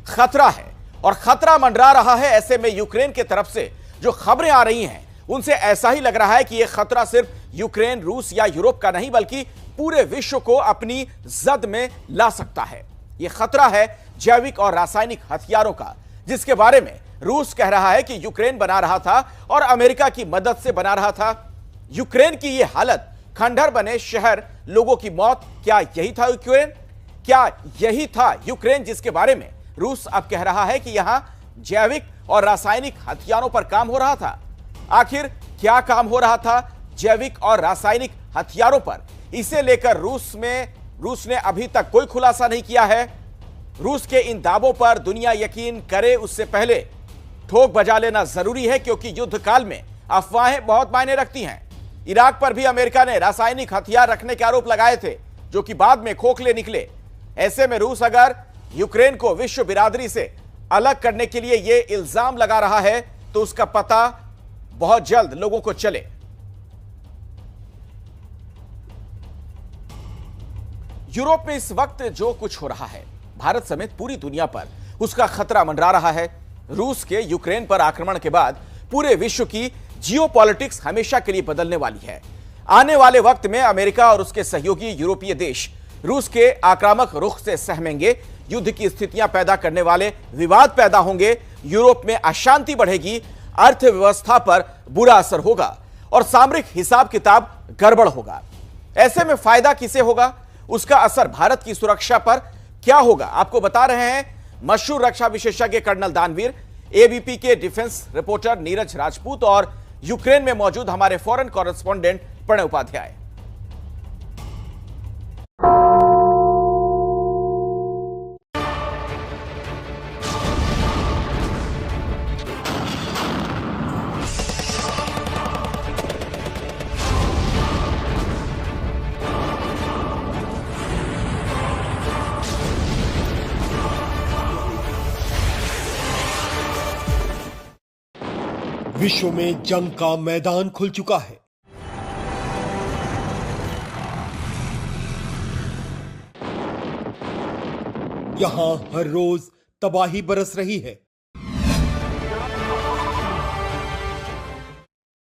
खतरा है और खतरा मंडरा रहा है। ऐसे में यूक्रेन की तरफ से जो खबरें आ रही हैं उनसे ऐसा ही लग रहा है कि यह खतरा सिर्फ यूक्रेन, रूस या यूरोप का नहीं बल्कि पूरे विश्व को अपनी जद में ला सकता है। यह खतरा है जैविक और रासायनिक हथियारों का, जिसके बारे में रूस कह रहा है कि यूक्रेन बना रहा था और अमेरिका की मदद से बना रहा था। यूक्रेन की यह हालत, खंडहर बने शहर, लोगों की मौत, क्या यही था यूक्रेन? क्या यही था यूक्रेन जिसके बारे में रूस अब कह रहा है कि यहां जैविक और रासायनिक हथियारों पर काम हो रहा था? आखिर क्या काम हो रहा था जैविक और रासायनिक हथियारों पर? इसे लेकर रूस ने अभी तक कोई खुलासा नहीं किया है। रूस के इन दावों पर दुनिया यकीन करे उससे पहले ठोक बजा लेना जरूरी है, क्योंकि युद्ध काल में अफवाहें बहुत मायने रखती हैं। इराक पर भी अमेरिका ने रासायनिक हथियार रखने के आरोप लगाए थे, जो कि बाद में खोखले निकले। ऐसे में रूस अगर यूक्रेन को विश्व बिरादरी से अलग करने के लिए यह इल्जाम लगा रहा है तो उसका पता बहुत जल्द लोगों को चले। यूरोप में इस वक्त जो कुछ हो रहा है, भारत समेत पूरी दुनिया पर उसका खतरा मंडरा रहा है। रूस के यूक्रेन पर आक्रमण के बाद पूरे विश्व की जियोपॉलिटिक्स हमेशा के लिए बदलने वाली है। आने वाले वक्त में अमेरिका और उसके सहयोगी यूरोपीय देश रूस के आक्रामक रुख से सहमेंगे। युद्ध की स्थितियां पैदा करने वाले विवाद पैदा होंगे, यूरोप में अशांति बढ़ेगी, अर्थव्यवस्था पर बुरा असर होगा और सामरिक हिसाब किताब गड़बड़ होगा। ऐसे में फायदा किसे होगा? उसका असर भारत की सुरक्षा पर क्या होगा? आपको बता रहे हैं मशहूर रक्षा विशेषज्ञ कर्नल दानवीर, एबीपी के डिफेंस रिपोर्टर नीरज राजपूत और यूक्रेन में मौजूद हमारे फॉरेन कॉरेस्पॉन्डेंट प्रणय उपाध्याय। विश्व में जंग का मैदान खुल चुका है। यहां हर रोज तबाही बरस रही है।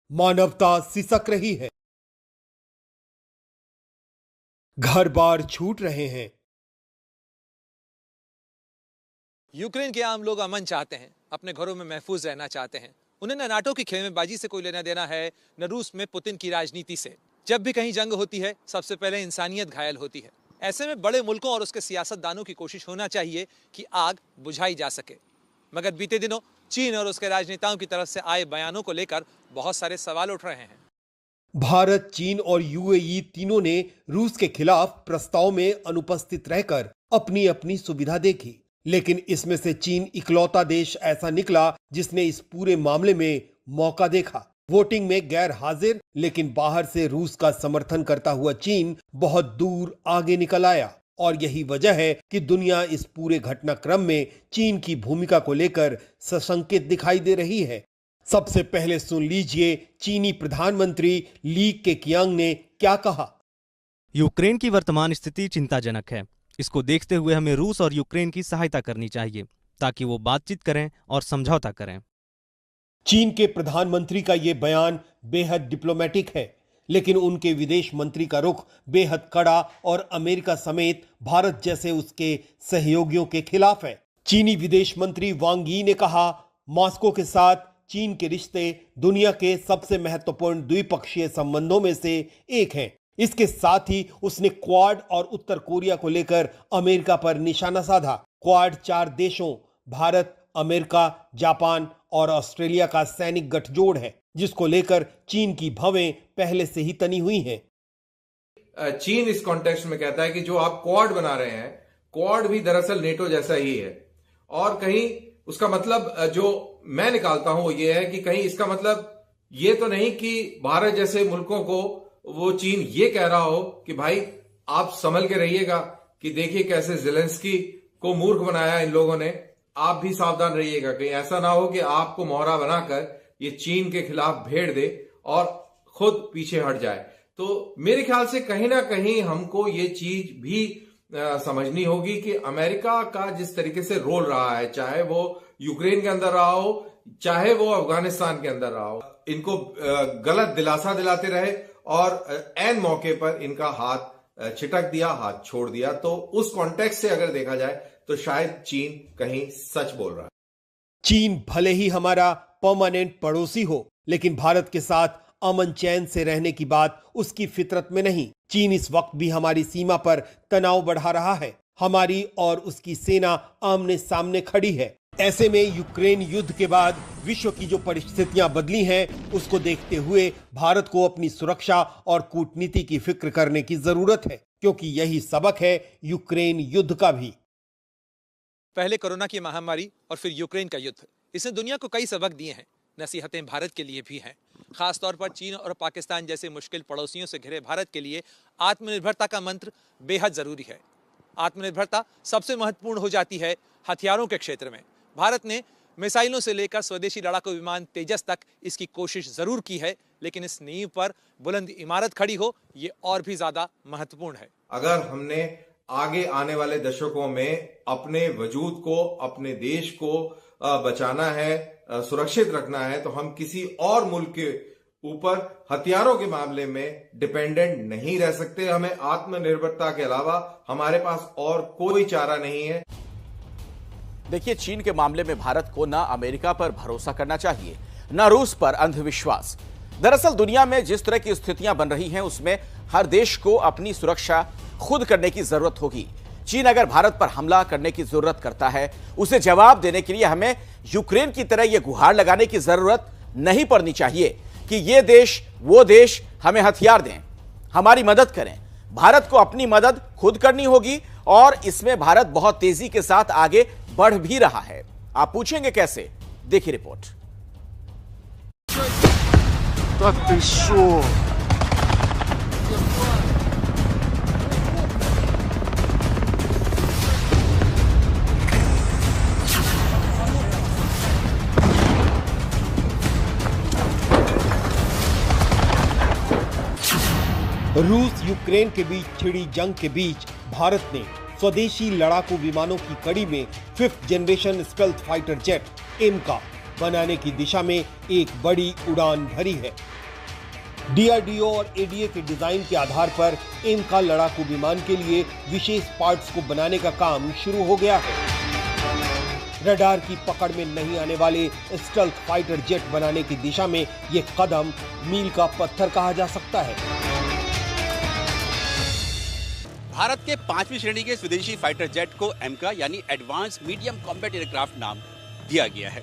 मानवता सिसक रही है। घर बार छूट रहे हैं। यूक्रेन के आम लोग अमन चाहते हैं, अपने घरों में महफूज रहना चाहते हैं। उन्हें न नाटो की खेमेबाजी से कोई लेना देना है, न रूस में पुतिन की राजनीति से। जब भी कहीं जंग होती है, सबसे पहले इंसानियत घायल होती है। ऐसे में बड़े मुल्कों और उसके सियासतदानों की कोशिश होना चाहिए कि आग बुझाई जा सके। मगर बीते दिनों चीन और उसके राजनेताओं की तरफ से आए बयानों को लेकर बहुत सारे सवाल उठ रहे हैं। भारत, चीन और यूएई तीनों ने रूस के खिलाफ प्रस्ताव में अनुपस्थित रहकर अपनी अपनी सुविधा देखी, लेकिन इसमें से चीन इकलौता देश ऐसा निकला जिसने इस पूरे मामले में मौका देखा। वोटिंग में गैर हाजिर, लेकिन बाहर से रूस का समर्थन करता हुआ चीन बहुत दूर आगे निकल आया। और यही वजह है कि दुनिया इस पूरे घटनाक्रम में चीन की भूमिका को लेकर सशंकित दिखाई दे रही है। सबसे पहले सुन लीजिए चीनी प्रधानमंत्री ली केकियांग ने क्या कहा। यूक्रेन की वर्तमान स्थिति चिंताजनक है। इसको देखते हुए हमें रूस और यूक्रेन की सहायता करनी चाहिए ताकि वो बातचीत करें और समझौता करें। चीन के प्रधानमंत्री का ये बयान बेहद डिप्लोमेटिक है, लेकिन उनके विदेश मंत्री का रुख बेहद कड़ा और अमेरिका समेत भारत जैसे उसके सहयोगियों के खिलाफ है। चीनी विदेश मंत्री वांग यी ने कहा, मॉस्को के साथ चीन के रिश्ते दुनिया के सबसे महत्वपूर्ण द्विपक्षीय संबंधों में से एक हैं। इसके साथ ही उसने क्वाड और उत्तर कोरिया को लेकर अमेरिका पर निशाना साधा। क्वाड 4 देशों भारत, अमेरिका, जापान और ऑस्ट्रेलिया का सैनिक गठजोड़ है, जिसको लेकर चीन की भवें पहले से ही तनी हुई हैं। चीन इस कॉन्टेक्स्ट में कहता है कि जो आप क्वाड बना रहे हैं, क्वाड भी दरअसल नेटो जैसा ही है। और कहीं उसका मतलब जो मैं निकालता हूं वो ये है कि कहीं इसका मतलब ये तो नहीं कि भारत जैसे मुल्कों को वो चीन ये कह रहा हो कि भाई आप संभल के रहिएगा, कि देखिए कैसे ज़ेलेंस्की को मूर्ख बनाया इन लोगों ने, आप भी सावधान रहिएगा। कहीं ऐसा ना हो कि आपको मोहरा बनाकर ये चीन के खिलाफ भेड़ दे और खुद पीछे हट जाए। तो मेरे ख्याल से कहीं ना कहीं हमको ये चीज भी समझनी होगी कि अमेरिका का जिस तरीके से रोल रहा है, चाहे वो यूक्रेन के अंदर रहा हो, चाहे वो अफगानिस्तान के अंदर रहा हो, इनको गलत दिलासा दिलाते रहे और ऐन मौके पर इनका हाथ छिटक दिया, हाथ छोड़ दिया। तो उस कॉन्टेक्स्ट से अगर देखा जाए तो शायद चीन कहीं सच बोल रहा है। चीन भले ही हमारा परमानेंट पड़ोसी हो, लेकिन भारत के साथ अमन चैन से रहने की बात उसकी फितरत में नहीं। चीन इस वक्त भी हमारी सीमा पर तनाव बढ़ा रहा है। हमारी और उसकी सेना आमने सामने खड़ी है। ऐसे में यूक्रेन युद्ध के बाद विश्व की जो परिस्थितियां बदली हैं, उसको देखते हुए भारत को अपनी सुरक्षा और कूटनीति की फिक्र करने की जरूरत है, क्योंकि यही सबक है यूक्रेन युद्ध का भी। पहले कोरोना की महामारी और फिर यूक्रेन का युद्ध, इसने दुनिया को कई सबक दिए हैं। नसीहतें भारत के लिए भी हैं। खासतौर पर चीन और पाकिस्तान जैसे मुश्किल पड़ोसियों से घिरे भारत के लिए आत्मनिर्भरता का मंत्र बेहद जरूरी है। आत्मनिर्भरता सबसे महत्वपूर्ण हो जाती है हथियारों के क्षेत्र में। भारत ने मिसाइलों से लेकर स्वदेशी लड़ाकू विमान तेजस तक इसकी कोशिश जरूर की है, लेकिन इस नींव पर बुलंद इमारत खड़ी हो, ये और भी ज्यादा महत्वपूर्ण है। अगर हमने आगे आने वाले दशकों में अपने वजूद को, अपने देश को बचाना है, सुरक्षित रखना है, तो हम किसी और मुल्क के ऊपर हथियारों के मामले में डिपेंडेंट नहीं रह सकते। हमें आत्मनिर्भरता के अलावा हमारे पास और कोई चारा नहीं है। देखिए, चीन के मामले में भारत को ना अमेरिका पर भरोसा करना चाहिए, ना रूस पर अंधविश्वास। दरअसल दुनिया में जिस तरह की स्थितियां बन रही हैं, उसमें हर देश को अपनी सुरक्षा खुद करने की जरूरत होगी। चीन अगर भारत पर हमला करने की जरूरत करता है, उसे जवाब देने के लिए हमें यूक्रेन की तरह यह गुहार लगाने की जरूरत नहीं पड़नी चाहिए कि ये देश वो देश हमें हथियार दें, हमारी मदद करें। भारत को अपनी मदद खुद करनी होगी और इसमें भारत बहुत तेजी के साथ आगे बढ़ भी रहा है। आप पूछेंगे कैसे? देखिए रिपोर्ट। रूस यूक्रेन के बीच छिड़ी जंग के बीच भारत ने स्वदेशी लड़ाकू विमानों की कड़ी में 5th generation stealth fighter jet AMCA बनाने की दिशा में एक बड़ी उड़ान भरी है। डीआरडीओ और एडीए के डिजाइन के आधार पर एमका लड़ाकू विमान के लिए विशेष पार्ट्स को बनाने का काम शुरू हो गया है। रडार की पकड़ में नहीं आने वाले स्टेल्थ फाइटर जेट बनाने की दिशा में यह कदम मील का पत्थर कहा जा सकता है। भारत के 5वीं श्रेणी के स्वदेशी फाइटर जेट को एमका यानी एडवांस मीडियम कॉम्बैट एयरक्राफ्ट नाम दिया गया है।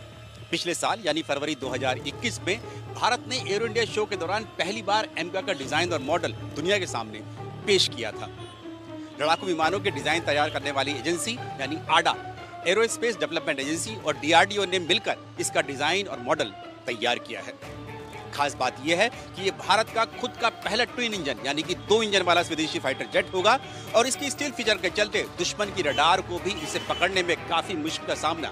पिछले साल यानी फरवरी 2021 में भारत ने एरो इंडिया शो के दौरान पहली बार एमका का डिजाइन और मॉडल दुनिया के सामने पेश किया था। लड़ाकू विमानों के डिजाइन तैयार करने वाली एजेंसी यानी आडा, एरोस्पेस डेवलपमेंट एजेंसी और डीआरडीओ ने मिलकर इसका डिजाइन और मॉडल तैयार किया है। खास बात यह है कि ये भारत का खुद का पहला ट्विन इंजन यानी कि 2 इंजन वाला स्वदेशी फाइटर जेट होगा और इसकी स्टील फीचर के चलते दुश्मन की रडार को भी इसे पकड़ने में काफी मुश्किल का सामना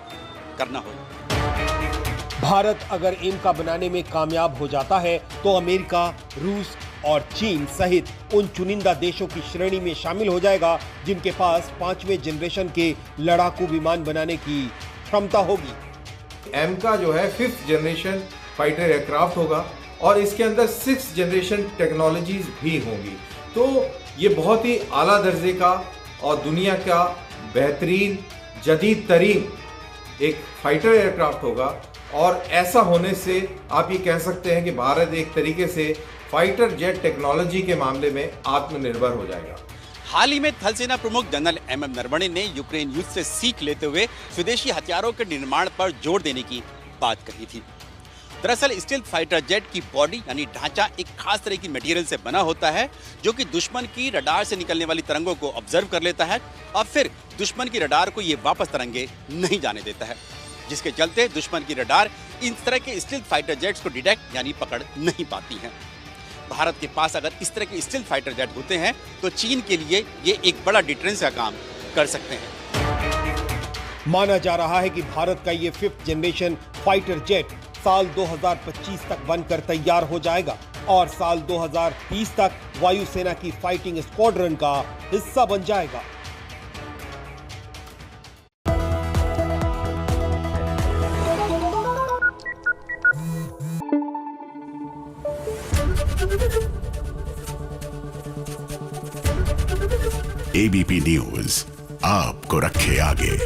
करना होगा। भारत अगर एमका बनाने में कामयाब हो जाता है तो अमेरिका, रूस और चीन सहित उन चुनिंदा देशों की श्रेणी में शामिल हो जाएगा जिनके पास 5वें जनरेशन के लड़ाकू विमान बनाने की क्षमता होगी। एमका जो है 5th जनरेशन फाइटर एयरक्राफ्ट होगा और इसके अंदर 6th जनरेशन टेक्नोलॉजीज भी होंगी। तो ये बहुत ही आला दर्जे का और दुनिया का बेहतरीन जदीद तरीन एक फाइटर एयरक्राफ्ट होगा और ऐसा होने से आप ये कह सकते हैं कि भारत एक तरीके से फाइटर जेट टेक्नोलॉजी के मामले में आत्मनिर्भर हो जाएगा। हाल ही में थल सेना प्रमुख जनरल एमएम नरवणे ने यूक्रेन युद्ध से सीख लेते हुए स्वदेशी हथियारों के निर्माण पर जोर देने की बात कही थी। दरअसल स्टील्थ फाइटर जेट की बॉडी यानी ढांचा एक खास तरह की मटेरियल से बना होता है जो कि दुश्मन की रडार से निकलने वाली तरंगों को ऑब्जर्व कर लेता है और फिर दुश्मन की रडार को ये वापस तरंगे नहीं जाने देता है, जिसके चलते दुश्मन की रडार इन तरह के स्टील्थ फाइटर जेट्स को डिटेक्ट यानी पकड़ नहीं पाती है। भारत के पास अगर इस तरह के स्टील्थ फाइटर जेट होते हैं तो चीन के लिए ये एक बड़ा डिटरेंस का काम कर सकते हैं। माना जा रहा है कि भारत का ये 5th जनरेशन फाइटर जेट साल 2025 तक बनकर तैयार हो जाएगा और साल 2030 तक वायुसेना की फाइटिंग स्क्वाड्रन का हिस्सा बन जाएगा। एबीपी न्यूज आपको रखे आगे।